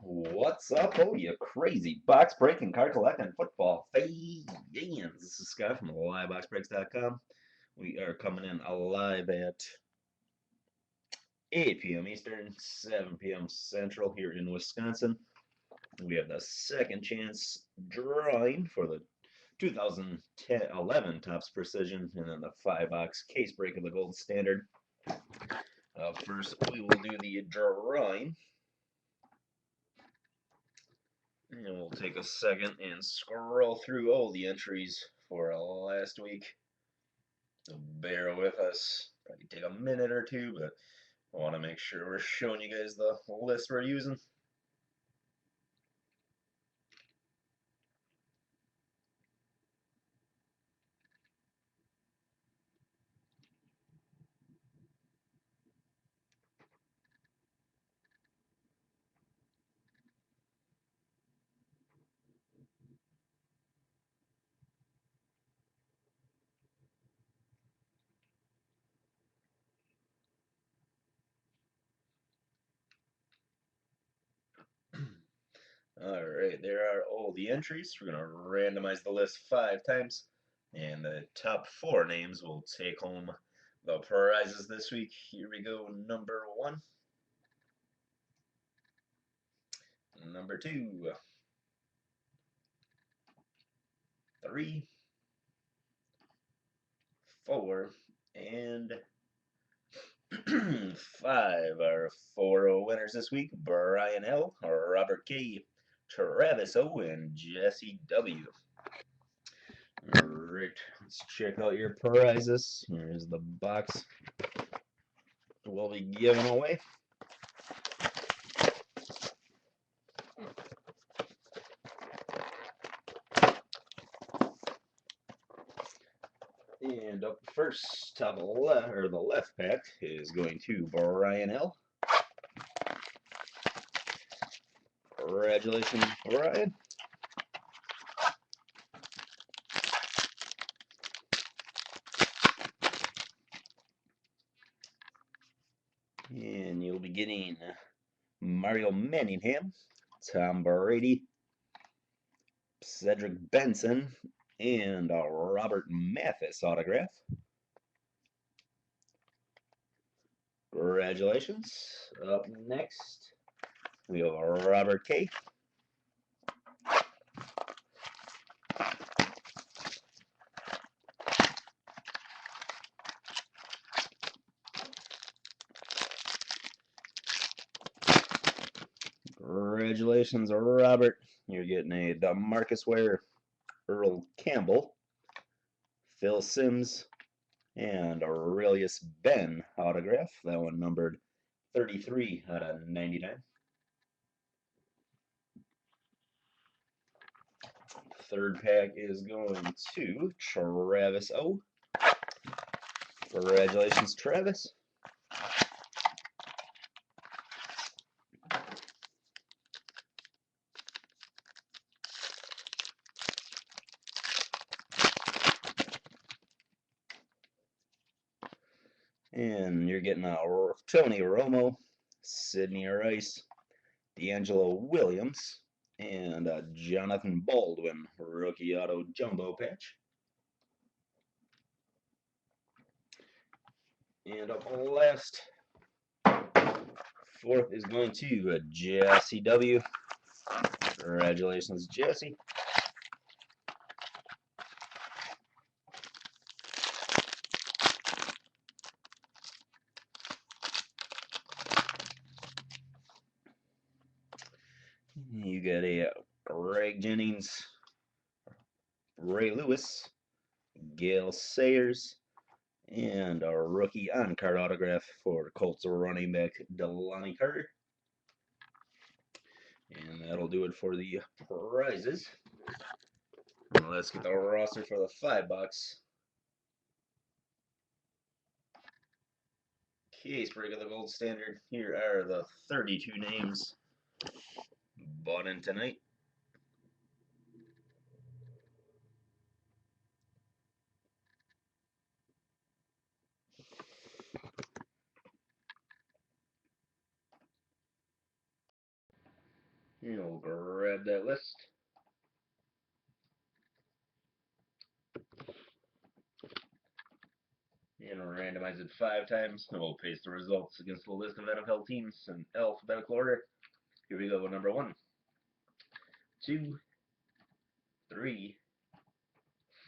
What's up, oh, you crazy box breaking, card collecting, football fans? This is Scott from LiveBoxBreaks.com. We are coming in live at 8 p.m. Eastern, 7 p.m. Central here in Wisconsin. We have the second chance drawing for the 2011 Topps Precision, and then the 5-box case break of the Gold Standard. First, we will do the drawing. And we'll take a second and scroll through all the entries for last week. So bear with us. Probably take a minute or two, but I want to make sure we're showing you guys the list we're using. Alright, there are all the entries. We're going to randomize the list 5 times, and the top 4 names will take home the prizes this week. Here we go. Number 1, number 2, 3, 4, and 5. Our 4 winners this week: Brian L., Robert K., Travis O., and Jesse W. Alright, let's check out your prizes. Here's the box we'll be giving away. And up first, top left, or the left pack, is going to Brian L. Congratulations, Brian. And you'll be getting Mario Manningham, Tom Brady, Cedric Benson, and a Robert Mathis autograph. Congratulations. Up next, we have Robert K. Congratulations, Robert. You're getting a DeMarcus Ware, Earl Campbell, Phil Simms, and Aurelius Ben autograph. That one numbered 33 out of 99. Third pack is going to Travis O. Congratulations, Travis. And you're getting a Tony Romo, Sidney Rice, D'Angelo Williams, and Jonathan Baldwin, rookie auto jumbo patch. And up last, fourth is going to Jesse W. Congratulations, Jesse. You got a Greg Jennings, Ray Lewis, Gale Sayers, and a rookie on-card autograph for Colts running back Delanie Carter. And that'll do it for the prizes. Let's get the roster for the 5-box. Case break of the gold standard. Here are the 32 names bought in tonight. You'll grab that list. And randomize it 5 times. And we'll paste the results against the list of NFL teams in alphabetical order. Here we go. Number 1, 2, 3,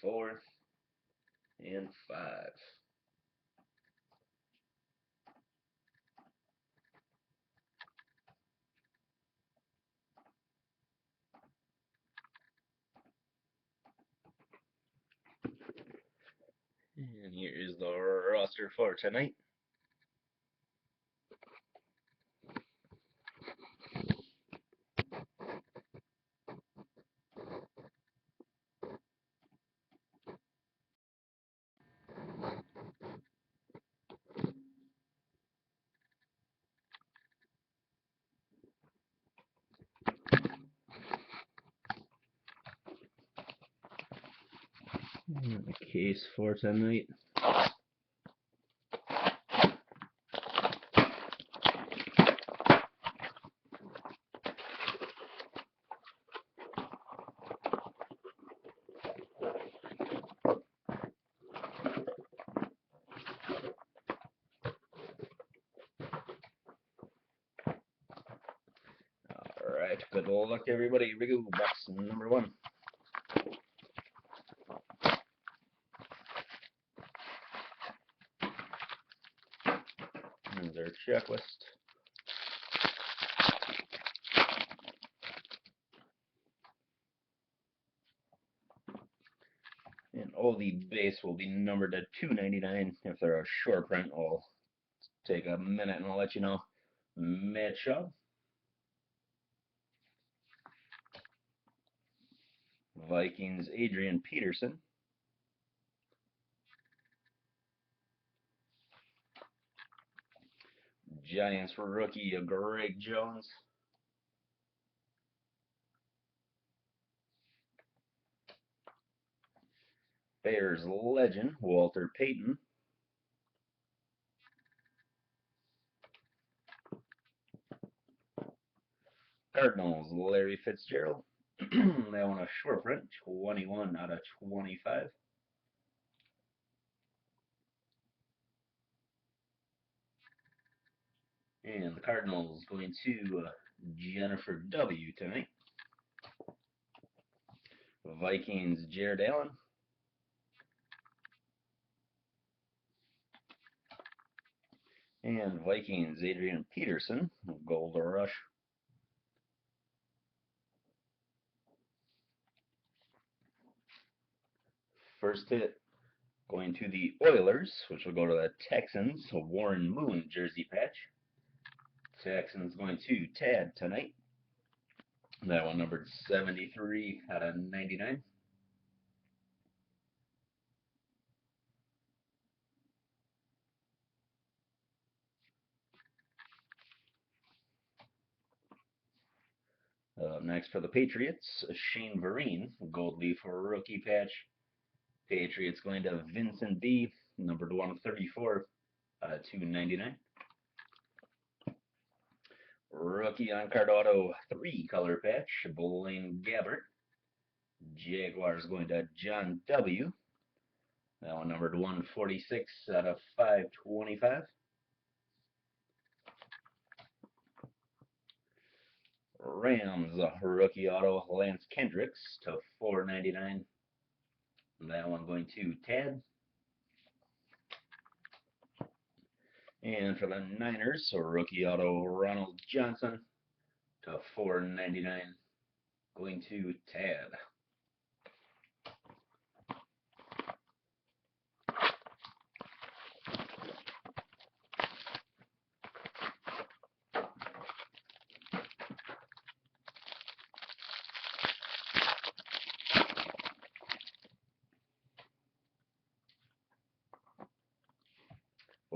4, and 5. And here is the roster for tonight. And the case for tonight. Alright, good luck everybody. Here we go, box number 1. Here's our checklist. And all the base will be numbered to 299. If they're a short print, I'll take a minute and I'll let you know. Matt Shaw, Vikings, Adrian Peterson, Giants rookie, Greg Jones, Bears legend, Walter Payton, Cardinals, Larry Fitzgerald. That one a short print, 21 out of 25. And the Cardinals going to Jennifer W. tonight. Vikings, Jared Allen. And Vikings, Adrian Peterson, Gold Rush. First hit going to the Oilers, which will go to the Texans, a Warren Moon jersey patch. Texans going to Tad tonight. That one numbered 73 out of 99. Next for the Patriots, Shane Vereen, gold leaf rookie patch. Patriots going to Vincent B, numbered 134 out of 299. Rookie on card auto 3-color patch, Blaine Gabbert. Jaguars going to John W. That one numbered 146 out of 525. Rams rookie auto Lance Kendricks to 499. That one going to Tad. And for the Niners, rookie auto Ronald Johnson to 499. Going to Tad.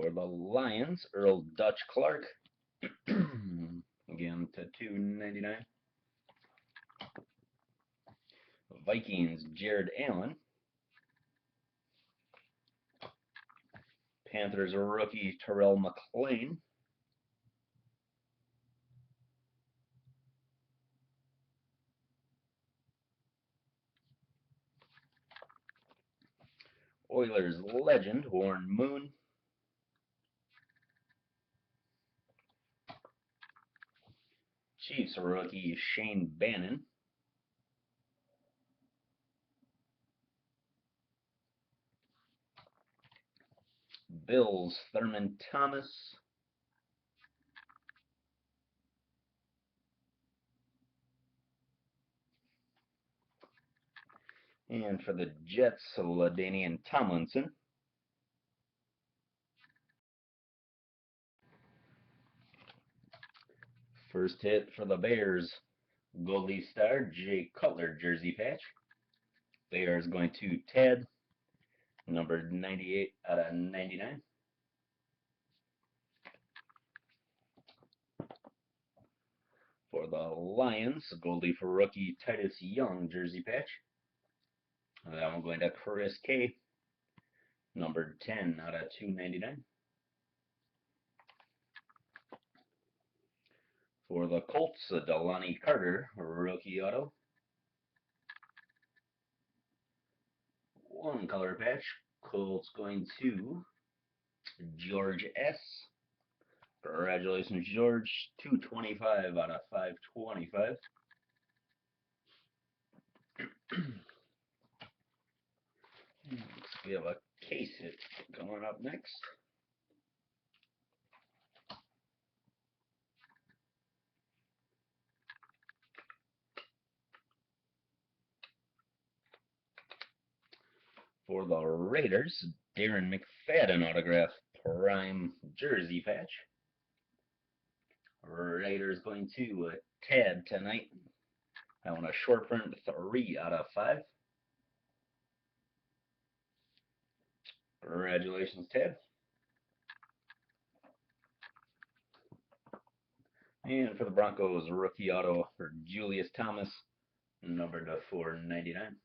For the Lions, Earl Dutch Clark. Again to $2.99. Vikings, Jared Allen. Panthers rookie Terrell McClain. Oilers legend Warren Moon. Chiefs rookie Shane Bannon. Bills Thurman Thomas. And for the Jets, LaDainian Tomlinson. First hit for the Bears, Goldie Star, Jay Cutler jersey patch. Bears going to Ted, numbered 98 out of 99. For the Lions, Goldie for rookie Titus Young jersey patch. That one going to Chris K, numbered 10 out of 299. For the Colts, Delani Carter, rookie auto. One color patch, Colts going to George S. Congratulations, George. 225 out of 525. We have a case hit going up next. For the Raiders, Darren McFadden autograph prime jersey patch. Raiders going to Ted tonight. I want a short print 3 out of 5. Congratulations, Ted. And for the Broncos, rookie auto for Julius Thomas, numbered to 499.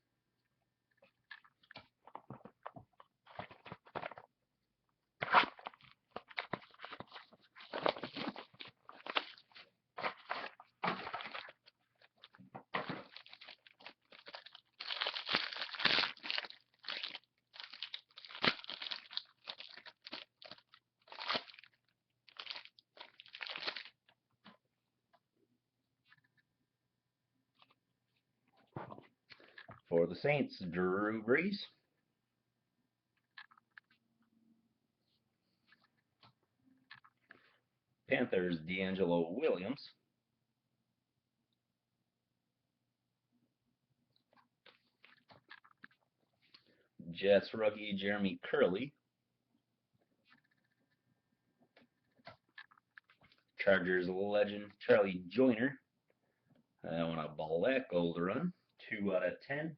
For the Saints, Drew Brees. Panthers, D'Angelo Williams. Jets rookie Jeremy Curley. Chargers legend Charlie Joyner. I want a black gold run. 2 out of 10.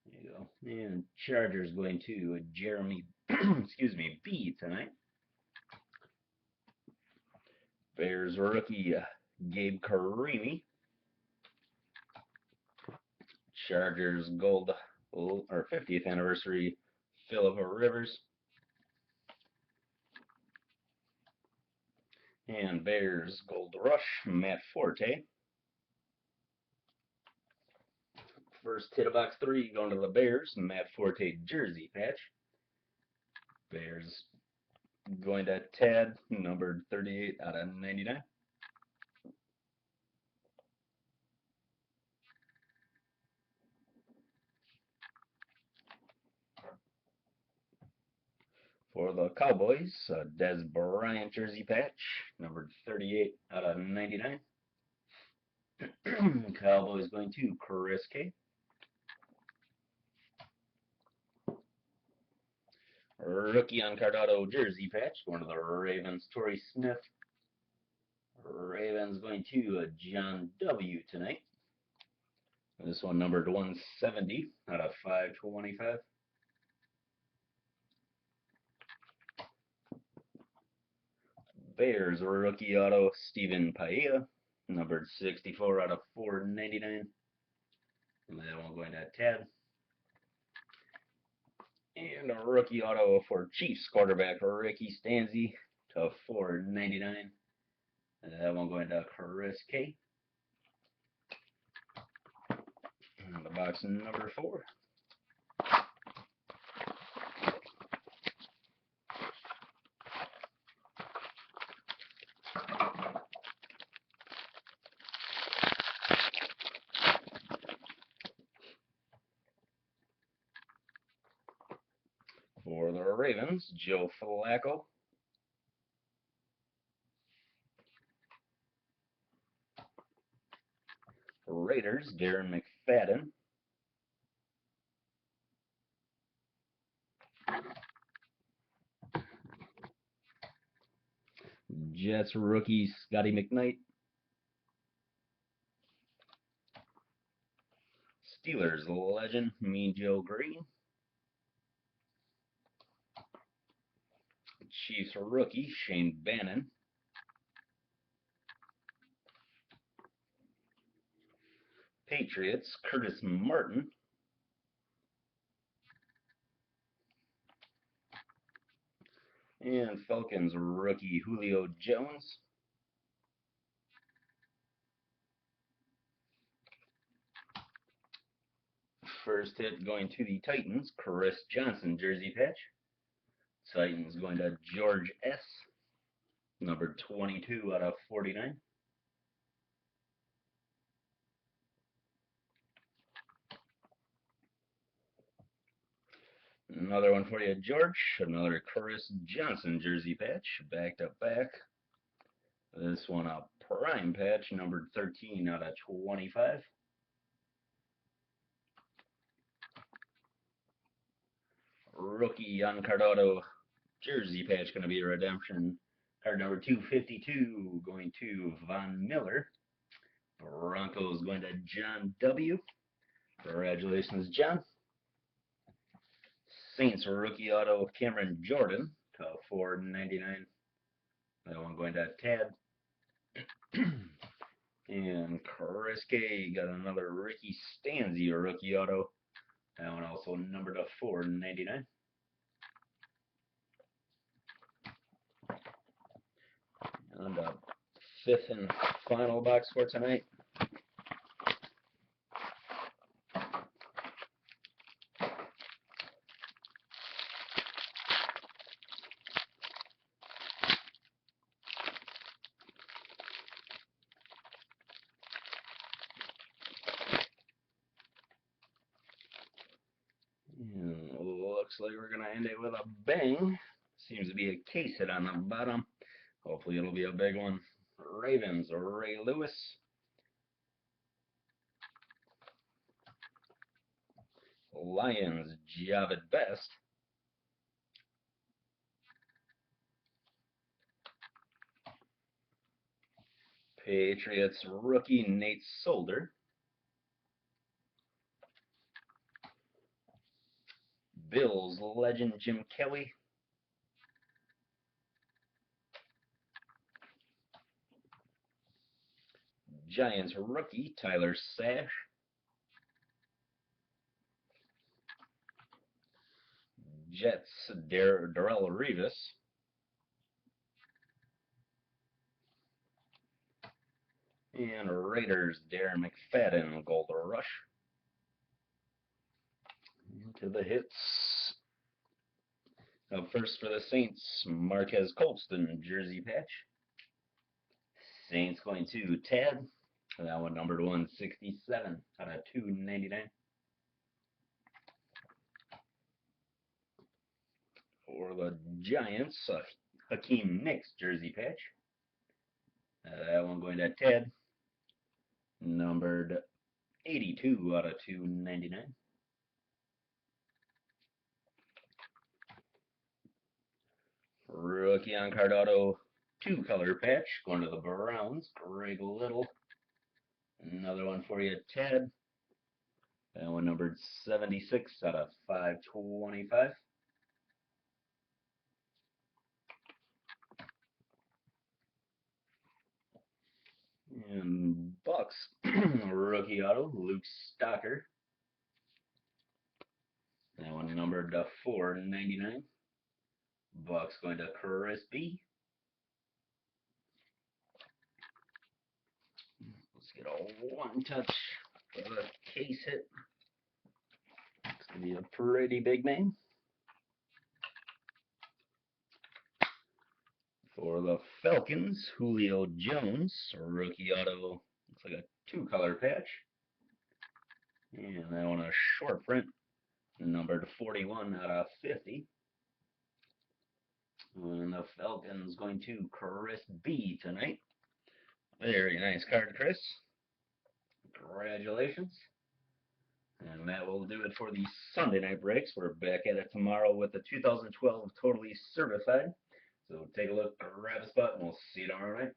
There you go. And Chargers going to Jeremy, excuse me, B tonight. Bears rookie Gabe Carimi. Chargers gold or 50th anniversary Phillip Rivers. And Bears gold rush Matt Forte. First hit of box 3 going to the Bears, Matt Forte jersey patch. Bears going to Ted, numbered 38 out of 99. For the Cowboys, Dez Bryant jersey patch, numbered 38 out of 99. Cowboys going to Chris K. Rookie on card auto jersey patch going to the Ravens, Torrey Smith. Ravens going to John W. tonight. This one numbered 170 out of 525. Bears rookie auto Stephen Paella, numbered 64 out of 499. And that one going to Tad. And a rookie auto for Chiefs quarterback Ricky Stanzi to 499. And that one going to Chris K. And the box number 4. For the Ravens, Joe Flacco. Raiders, Darren McFadden. Jets rookie Scotty McKnight. Steelers legend Mean Joe Green. Chiefs rookie Shane Bannon. Patriots Curtis Martin. And Falcons rookie Julio Jones. First hit going to the Titans, Chris Johnson jersey patch. Titans going to George S. Number 22 out of 49. Another one for you, George. Another Chris Johnson jersey patch, back to back. This one a prime patch, numbered 13 out of 25. Rookie on card auto jersey patch going to be a redemption. Card number 252 going to Von Miller. Broncos going to John W. Congratulations, John. Saints rookie auto Cameron Jordan to 499. That one going to Tad. And Chris K got another Ricky Stanzi rookie auto. That one also numbered to 499. And the fifth and final box for tonight. And looks like we're going to end it with a bang. Seems to be a case hit on the bottom. Hopefully it'll be a big one. Ravens, Ray Lewis. Lions, Javid Best. Patriots rookie Nate Solder. Bills legend Jim Kelly. Giants rookie Tyler Sash. Jets Darrell Revis. And Raiders Darren McFadden Gold Rush. Into the hits. Up first for the Saints, Marquez Colston jersey patch. Saints going to Tad. That one numbered 167 out of 299. For the Giants, Hakeem Nicks jersey patch. That one going to Ted. Numbered 82 out of 299. Rookie on card auto, 2-color patch, going to the Browns, Greg Little. Another one for you, Ted. That one numbered 76 out of 525. And Bucks, rookie auto, Luke Stocker. That one numbered 499. Bucks going to Chris B. Let's get a one-touch case hit. It's going to be a pretty big name. For the Falcons, Julio Jones, rookie auto, looks like a 2-color patch. And that one a short print, numbered 41 out of 50. And the Falcons going to Chris B tonight. Very nice card, Chris. Congratulations. And that will do it for the Sunday night breaks. We're back at it tomorrow with the 2012 Totally Certified. So take a look, grab a spot, and we'll see you tomorrow night.